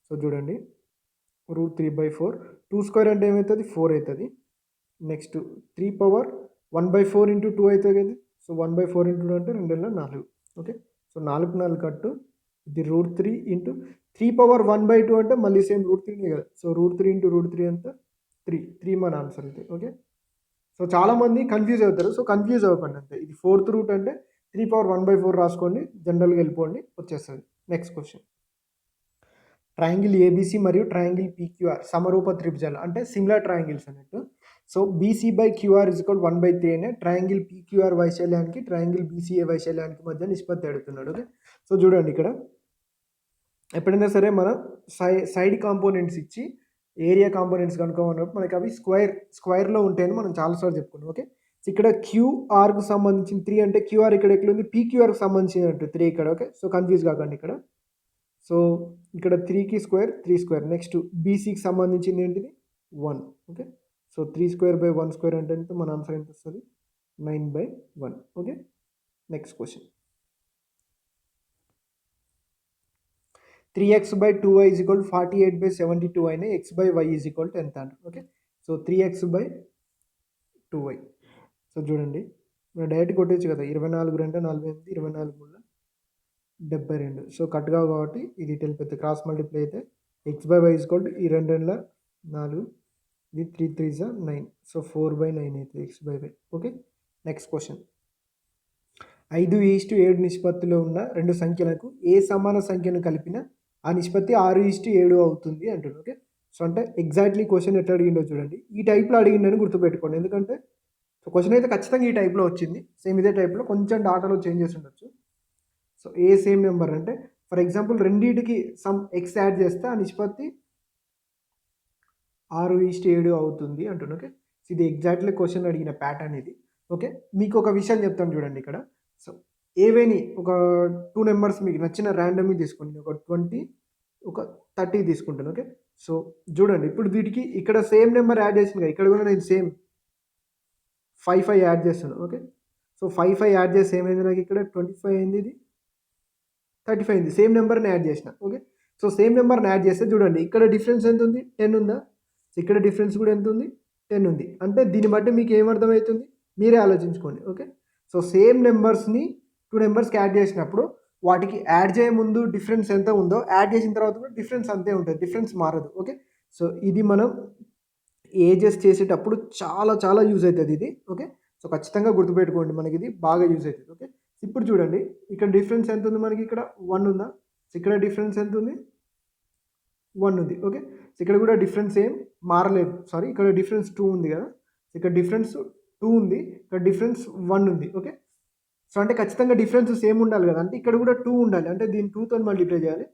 సో చూడండి, √3/4, 2² అంటే ఏమవుతుంది, 4 అవుతుంది. నెక్స్ట్ 3/1/4 ఇంటూ 2 అవుతుంది కదా. సో 1/4 ఇంటూ 2 అంటే 2 4. ఓకే, సో 4 కట్టు, ఇది √3 ఇంటూ 3/1/2 అంటే మళ్ళీ సేమ్ √3 కదా. సో √3 ఇంటూ √3 ఎంత 3 మన ఆన్సర్ అయితే. ఓకే, సో చాలామంది కన్ఫ్యూజ్ అవుతారు. సో కన్ఫ్యూజ్ అవ్వకండి అంతే. ఇది 4th రూట్ అంటే 3/1/4 రాసుకోండి, జనరల్గా వెళ్ళిపోండి, వచ్చేస్తుంది. నెక్స్ట్ క్వశ్చన్, ట్రయాంగిల్ ఏబీసీ మరియు ట్రయాంగిల్ పీక్యూఆర్ సమరూప త్రిభుజాలు అంటే సిమిలర్ ట్రయాంగిల్స్ అన్నట్టు. సో బీసీ/క్యూఆర్ = 1/3 అనే ట్రయాంగిల్ పీక్యూఆర్ వైశాల్యానికి ట్రయాంగిల్ బీసీఏ వైశాల్యానికి మధ్య నిష్పత్తి అడుగుతున్నాడు. ఓకే, సో చూడండి ఇక్కడ ఎప్పుడైనా సరే మనం సైడ్ కాంపోనెంట్స్ ఇచ్చి ఏరియా కాంపోనెంట్స్ కనుక్కోమన్నప్పుడు మనకి అవి స్క్వేర్లో ఉంటాయని మనం చాలాసార్లు చెప్పుకున్నాం. ఓకే, సో ఇక్కడ క్యూఆర్కు సంబంధించిన 3 అంటే క్యూఆర్ ఇక్కడ ఎక్కడ పీక్యూఆర్కి సంబంధించినట్టు 3 ఇక్కడ. ఓకే, సో కన్ఫ్యూజ్ కాకండి ఇక్కడ. సో ఇక్కడ 3కి స్క్వేర్ 3 స్క్వేర్. నెక్స్ట్ బీసీకి సంబంధించింది ఏంటిది 1. ఓకే, సో 3/1² అంటే ఎంత, మన ఆన్సర్ ఎంత వస్తుంది 9/1. ఓకే, నెక్స్ట్ క్వశ్చన్, 3x/2y = 48/72 అయినా x/y = ఎంత అంటారు. Okay, so 3x/2y. సో చూడండి మనం డైరెక్ట్ కొట్టేచ్చు కదా, 24 2 48, 24 72. సో కట్గా కాబట్టి ఇది తెలిపితే క్రాస్ మల్టిప్లై అయితే x/y = ఈ 2 2 4, ఇది 3 3 9. సో 4/9 అయితే x/y. ఓకే, నెక్స్ట్ క్వశ్చన్, 5:7 నిష్పత్తిలో ఉన్న రెండు సంఖ్యలకు ఏ సమాన సంఖ్యను కలిపిన ఆ నిష్పత్తి 6:7 అవుతుంది అంటున్నాడు. ఓకే, సో అంటే ఎగ్జాక్ట్లీ క్వశ్చన్ ఎట్లా అడిగిండో చూడండి. ఈ టైప్లో అడిగిండని గుర్తుపెట్టుకోండి, ఎందుకంటే సో క్వశ్చన్ అయితే ఖచ్చితంగా ఈ టైప్లో వచ్చింది. సేమ్ ఇదే టైప్లో కొంచెం డాటాలో చేంజ్ చేసి ఉండొచ్చు. సో ఏ సేమ్ నెంబర్ అంటే ఫర్ ఎగ్జాంపుల్ రెండింటికి సమ్ ఎక్స్ యాడ్ చేస్తే ఆ నిష్పత్తి 6:7 అవుతుంది అంటున్నాను. ఓకే, సో ఇది ఎగ్జాక్ట్లీ క్వశ్చన్ అడిగిన ప్యాటర్న్ ఇది. ఓకే, మీకు ఒక విషయం చెప్తాను చూడండి ఇక్కడ. సో ఏవేని ఒక 2 నెంబర్స్ మీకు నచ్చిన ర్యాండమ్గా తీసుకోండి, ఒక 20 ఒక 30 తీసుకుంటాను. ఓకే, సో చూడండి ఇప్పుడు వీటికి ఇక్కడ సేమ్ నెంబర్ యాడ్ చేసింది, ఇక్కడ కూడా నేను సేమ్ 5 యాడ్ చేస్తాను. ఓకే, సో 5 యాడ్ చేస్తే ఏమైంది, నాకు ఇక్కడ 25 అయింది, ఇది 35 అయింది. సేమ్ నెంబర్ని యాడ్ చేసిన. ఓకే, సో సేమ్ నెంబర్ని యాడ్ చేస్తే చూడండి ఇక్కడ డిఫరెన్స్ ఎంత ఉంది, 10 ఉందా. సో ఇక్కడ డిఫరెన్స్ కూడా ఎంత ఉంది, 10 ఉంది. అంటే దీన్ని బట్టి మీకు ఏమర్థమవుతుంది, మీరే ఆలోచించుకోండి. ఓకే, సో సేమ్ నెంబర్స్ని 2 నెంబర్స్కి యాడ్ చేసినప్పుడు వాటికి యాడ్ చేయముందు డిఫరెన్స్ ఎంత ఉందో యాడ్ చేసిన తర్వాత కూడా డిఫరెన్స్ అంతే ఉంటుంది, డిఫరెన్స్ మారదు. ఓకే, సో ఇది మనం ఏజెస్ చేసేటప్పుడు చాలా చాలా యూజ్ అవుతుంది ఇది. ఓకే, సో ఖచ్చితంగా గుర్తుపెట్టుకోండి, మనకి ఇది బాగా యూజ్ అవుతుంది. ఓకే, ఇప్పుడు చూడండి ఇక్కడ డిఫరెన్స్ ఎంత ఉంది, మనకి ఇక్కడ 1 ఉందా. సో ఇక్కడ డిఫరెన్స్ ఎంత ఉంది, 1 ఉంది. ఓకే, సో ఇక్కడ కూడా డిఫరెన్స్ ఏం మారలేదు, సారీ ఇక్కడ డిఫరెన్స్ 2 ఉంది కదా. ఇక్కడ డిఫరెన్స్ 2 ఉంది, ఇక్కడ డిఫరెన్స్ 1 ఉంది. ఓకే, సో అంటే ఖచ్చితంగా డిఫరెన్స్ సేమ్ ఉండాలి కదా, అంటే ఇక్కడ కూడా 2 ఉండాలి, అంటే దీన్ని 2తో మల్టిప్లై చేయాలి.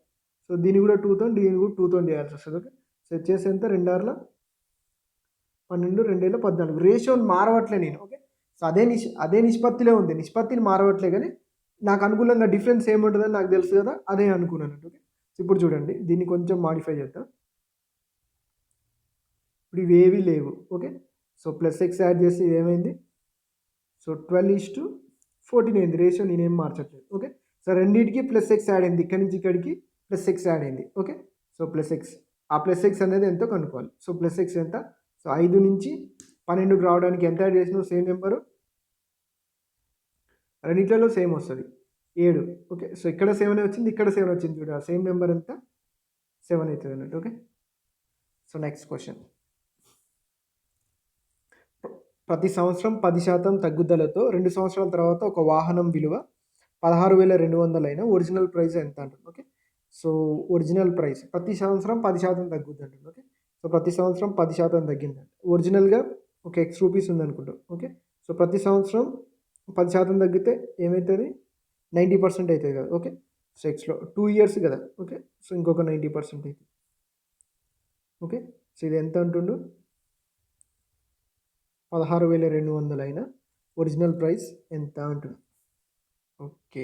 సో దీన్ని కూడా 2తో, దీన్ని కూడా 2తో చేయాల్సి వస్తుంది. ఓకే, సో వచ్చేసి ఎంత 2 6 12 2 14 రేషియోని మారవట్లే నేను. ఓకే, సో అదే నిష్పత్తిలో ఉంది, నిష్పత్తిని మారవట్లే, కానీ నాకు అనుకూలంగా డిఫరెన్స్ ఏముంటుందని నాకు తెలుసు కదా, అదే అనుకున్నాను. ఓకే, సో ఇప్పుడు చూడండి దీన్ని కొంచెం మాడిఫై చేద్దాం. ఇప్పుడు ఇవి ఏవి లేవు. ఓకే, సో +x యాడ్ చేసి ఇది ఏమైంది, సో 12:14 అయింది. రేషియో నేనేం మార్చట్లేదు. ఓకే, సో రెండింటికి +x యాడ్ అయింది, ఇక్కడి నుంచి ఇక్కడికి +x యాడ్ అయింది. ఓకే, సో +x, ఆ +x అనేది ఎంతో కనుక్కోవాలి. సో +x ఎంత, సో 5 నుంచి 12కి రావడానికి ఎంత యాడ్ చేసినావు, సేమ్ నెంబరు రెండింటిలో సేమ్ వస్తుంది 7. ఓకే, సో ఇక్కడ 7 వచ్చింది, ఇక్కడ 7 వచ్చింది, చూడ సేమ్ నెంబర్ ఎంత 7 అవుతుంది అన్నట్టు. ఓకే, సో నెక్స్ట్ క్వశ్చన్, ప్రతి సంవత్సరం 10% తగ్గుదలతో 2 సంవత్సరాల తర్వాత ఒక వాహనం విలువ 16,200 అయినా ఒరిజినల్ ప్రైస్ ఎంత అంటుంది. ఓకే, సో ఒరిజినల్ ప్రైస్ ప్రతి సంవత్సరం 10% తగ్గుద్ది అంటుంది. ఓకే, సో ప్రతి సంవత్సరం 10% తగ్గిందండి. ఒరిజినల్గా ఒక X రూపీస్ ఉందనుకుంటాం. ఓకే, సో ప్రతి సంవత్సరం 10% తగ్గితే ఏమవుతుంది, 90% అవుతుంది కదా. ఓకే, సో Xలో 2 ఇయర్స్ కదా. ఓకే, సో ఇంకొక 90% అవుతుంది. ఓకే, సో ఇది ఎంత అంటుండు, 16,200 అయినా ఒరిజినల్ ప్రైస్ ఎంత అంటుంది. ఓకే,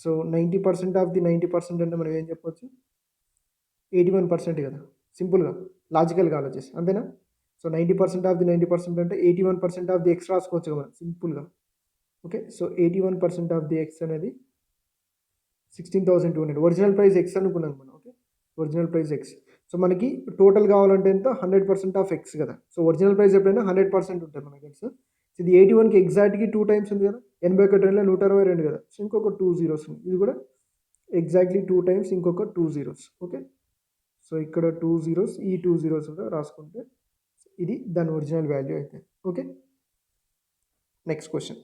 సో 90% ఆఫ్ ది 90% అంటే మనం ఏం చెప్పొచ్చు, 81% కదా. సింపుల్గా లాజికల్గా ఆలోచిస్తే అంతేనా. సో 90% ఆఫ్ ది 90% అంటే 81% ఆఫ్ ది ఎక్స్ రాసుకోవచ్చు కదా సింపుల్గా. Okay, so 81% of the X అనేది 16,200. ఒరిజినల్ ప్రైస్ ఎక్స్ అనుకున్నాం మనం. Okay, original price X. So మనకి టోటల్ కావాలంటే ఎంత, 100% ఆఫ్ ఎక్స్ కదా. సో ఒరిజినల్ ప్రైస్ ఎప్పుడైనా 100% ఉంటుంది మనకి ఎక్స్. సో ఇది 81కి ఎగ్జాక్ట్గా 2 టైమ్స్ ఉంది కదా, 81 162 కదా. సో ఇంకొక 2 zeros ఉంది, ఇది కూడా ఎగ్జాక్ట్లీ 2 టైమ్స్ ఇంకొక 2 జీరోస్. ఓకే. సో ఇక్కడ 2 జీరోస్, ఈ 2 జీరోస్ కూడా రాసుకుంటే ఇది దాని ఒరిజినల్ వాల్యూ అవుతుంది. Okay. Next question.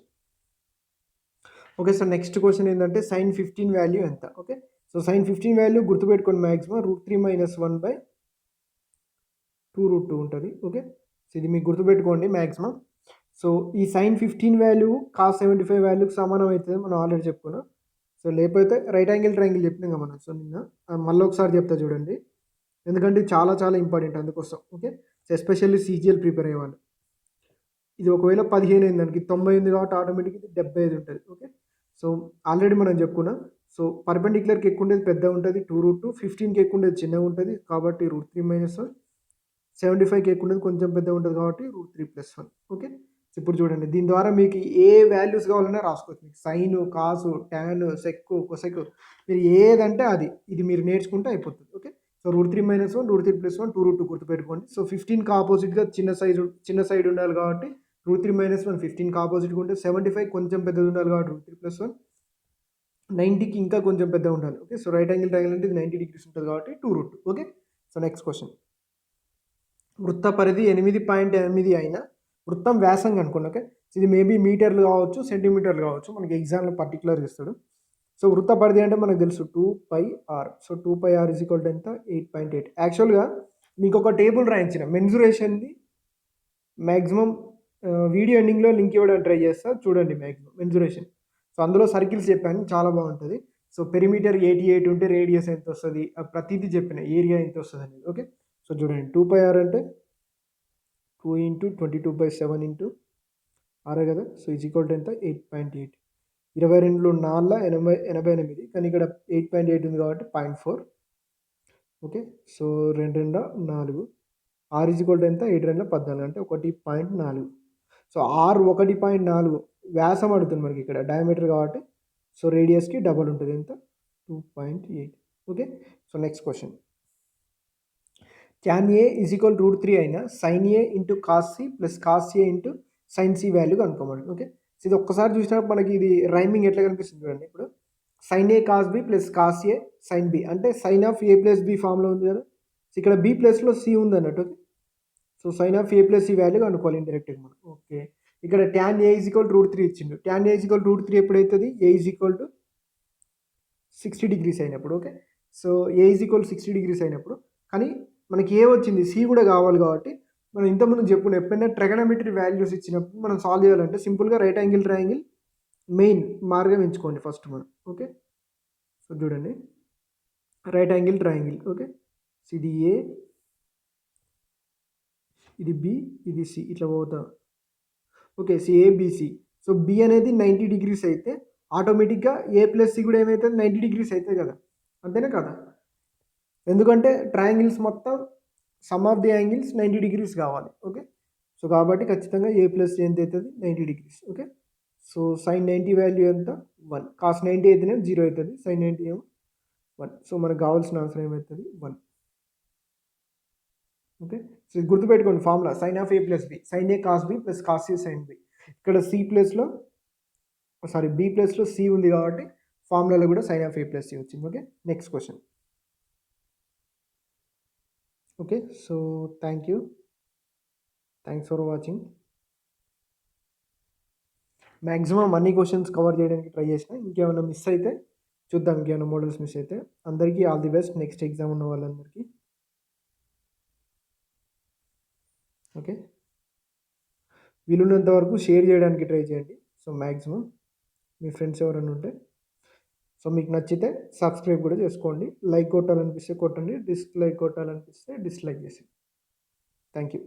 Okay. So next question ఏంటంటే సైన్ 15 వాల్యూ ఎంత? ఓకే. సో సైన్ 15 వాల్యూ గుర్తుపెట్టుకోండి, మ్యాక్సిమం √3 - 1/2√2 ఉంటుంది. ఓకే. సో ఇది మీకు గుర్తుపెట్టుకోండి మ్యాక్సిమం. సో ఈ సైన్ 15 వాల్యూ కాస్ 75 వాల్యూకి సమానం అవుతుంది మనం ఆల్రెడీ చెప్పుకున్నాం. సో లేకపోతే రైట్ యాంగిల్ ట్రయాంగిల్ చెప్పినాం కదా మనం. సో నిన్న మళ్ళీ ఒకసారి చెప్తా చూడండి, ఎందుకంటే ఇది చాలా చాలా ఇంపార్టెంట్ అందుకోసం. Okay. So especially CGL prepare అయ్యేవాళ్ళు. ఇది ఒకవేళ 15 అయింది దానికి 90 ఉంది కాబట్టి ఆటోమేటిక్ ఇది 75 ఉంటుంది. ఓకే. సో ఆల్రెడీ మనం చెప్పుకున్నాం. సో పర్పెండిక్యులర్కి ఎక్కువ ఉండేది పెద్ద ఉంటుంది 2√2, 15కి ఎక్కువ ఉండేది చిన్నగా ఉంటుంది కాబట్టి √3 - 1, 75కి ఎక్కువ ఉండేది కొంచెం పెద్దగా ఉంటుంది కాబట్టి √3 + 1. ఓకే. ఇప్పుడు చూడండి, దీని ద్వారా మీకు ఏ వాల్యూస్ కావాలన్నా రాసుకోవచ్చు. మీకు సైన్, కాసు, టాన్, సెక్, కొసెక్ మీరు ఏదంటే అది ఇది మీరు నేర్చుకుంటే అయిపోతుంది. ఓకే. సో √3 - 1, √3 + 1, 2√2 గుర్తుపెట్టుకోండి. సో 15కి ఆపోజిట్గా చిన్న సైడ్ ఉండాలి కాబట్టి √3 - 1 15కి ఆపోజిట్గా ఉంటే 75 కొంచెం పెద్దది ఉండాలి కాబట్టి √3 + 1, 90కి ఇంకా కొంచెం పెద్దగా ఉండాలి. Okay. So right angle triangle అంటే 90 degrees ఉంటుంది కాబట్టి 2√2. ఓకే. So next question. వృత్త పరిధి 8.8 అయినా వృత్తం వ్యాసం కనుకోండి. ఓకే. ఇది మేబీ మీటర్లు కావచ్చు, సెంటీమీటర్లు కావచ్చు, మనకి ఎగ్జామ్లో పర్టికులర్గా ఇస్తాడు. సో వృత్త పరిధి అంటే మనకు తెలుసు 2πr. సో 2πr = ఎంత? 8.8. యాక్చువల్గా మీకు ఒక టేబుల్ రాయించిన మెన్సురేషన్ది మ్యాక్సిమం వీడియో ఎండింగ్లో లింక్ ఇవ్వడానికి ట్రై చేస్తా చూడండి. Maximum mensuration. సో అందులో సర్కిల్స్ చెప్పాను, చాలా బాగుంటుంది. సో పెరిమీటర్ 88 ఉంటే రేడియస్ ఎంత వస్తుంది, ప్రతిదీ చెప్పిన, ఏరియా ఎంత వస్తుంది అనేది. ఓకే. సో చూడండి, 2πr అంటే 2 × 22/7 6 కదా. సో = ఎంత? 8.8. 22 4 88, కానీ ఇక్కడ 8.8 ఉంది కాబట్టి 0.4. ఓకే. సో 2 2 4, r = ఎంత? 7 2 14 అంటే 1.4. సో r 1.4 వ్యాసం అడుగుతుంది మనకి ఇక్కడ, డయామీటర్ కాబట్టి. సో రేడియస్కి డబల్ ఉంటుంది, ఎంత? 2.8. Okay. So next question. tan A = √3 అయినా sin A × cos C + cos A × sin C value కనుక్కోమని. ఓకే. సో ఇది ఒక్కసారి చూసినప్పుడు మనకి ఇది రైమింగ్ ఎట్లా కనిపిస్తుంది చూడండి. ఇప్పుడు sin A cos B + cos A sin B అంటే sin of A + B ఫామ్లో ఉంది కదా. సో ఇక్కడ B ప్లేస్లో C ఉంది అన్నట్టు. Okay. So sin of A + C value కనుక్కోవాలి ఇండైరెక్ట్గా మనం. ఓకే. ఇక్కడ tan A = √3 ఇచ్చిండు. tan A = √3 ఎప్పుడైతుంది? A = 60 degrees అయినప్పుడు. ఓకే. సో A = 60 degrees అయినప్పుడు, కానీ మనకి ఏ వచ్చింది, సి కూడా కావాలి కాబట్టి మనం ఇంతకుముందు చెప్పుకున్నాం, ఎప్పుడైనా ట్రిగనోమెట్రీ వాల్యూస్ ఇచ్చినప్పుడు మనం సాల్వ్ చేయాలంటే సింపుల్గా రైట్ యాంగిల్ ట్రయాంగిల్ మెయిన్ మార్గం ఎంచుకోండి ఫస్ట్ మనం. ఓకే. సో చూడండి, right angle triangle. Okay. So ఇది ఏ, ఇది బి, ఇది సి, ఇట్లా పోతాం. Okay. So ABC. So B అనేది 90 degrees అయితే ఆటోమేటిక్గా A + C కూడా ఏమవుతుంది? 90 degrees అవుతుంది కదా, అంతేనా కదా. ఎందుకంటే ట్రయాంగిల్స్ మొత్తం some of the angles 90 degrees కావాలి. ఓకే. సో కాబట్టి ఖచ్చితంగా A + C ఎంత అవుతుంది? 90 degrees. Okay. So sin 90 value ఎంత? 1. cos 90 అయితేనే 0 అవుతుంది, sin 90 ఏమో 1. సో మనకు కావాల్సిన ఆన్సర్ ఏమవుతుంది? 1. ఓకే. సో ఇది గుర్తుపెట్టుకోండి formula, sin of A + B, sin A cos B + cos C sin B. ఇక్కడ B ప్లేస్లో C ఉంది కాబట్టి ఫార్ములాలో కూడా sin of A + C వచ్చింది. Okay. Next question. Okay. So thanks for watching. Maximum అన్ని క్వశ్చన్స్ కవర్ చేయడానికి ట్రై చేసిన, ఇంకేమైనా మిస్ అయితే చూద్దాం, ఇంకేమైనా మోడల్స్ మిస్ అయితే. అందరికీ all the best next exam ఉన్న వాళ్ళందరికీ. ఓకే. వీలున్నంత వరకు షేర్ చేయడానికి ట్రై చేయండి. సో మ్యాక్సిమం మీ ఫ్రెండ్స్ ఎవరైనా ఉంటే. సో మీకు నచ్చితే సబ్స్క్రైబ్ కూడా చేసుకోండి. లైక్ కొట్టాలనిపిస్తే కొట్టండి, డిస్లైక్ కొట్టాలనిపిస్తే డిస్లైక్ చేసి. Thank you.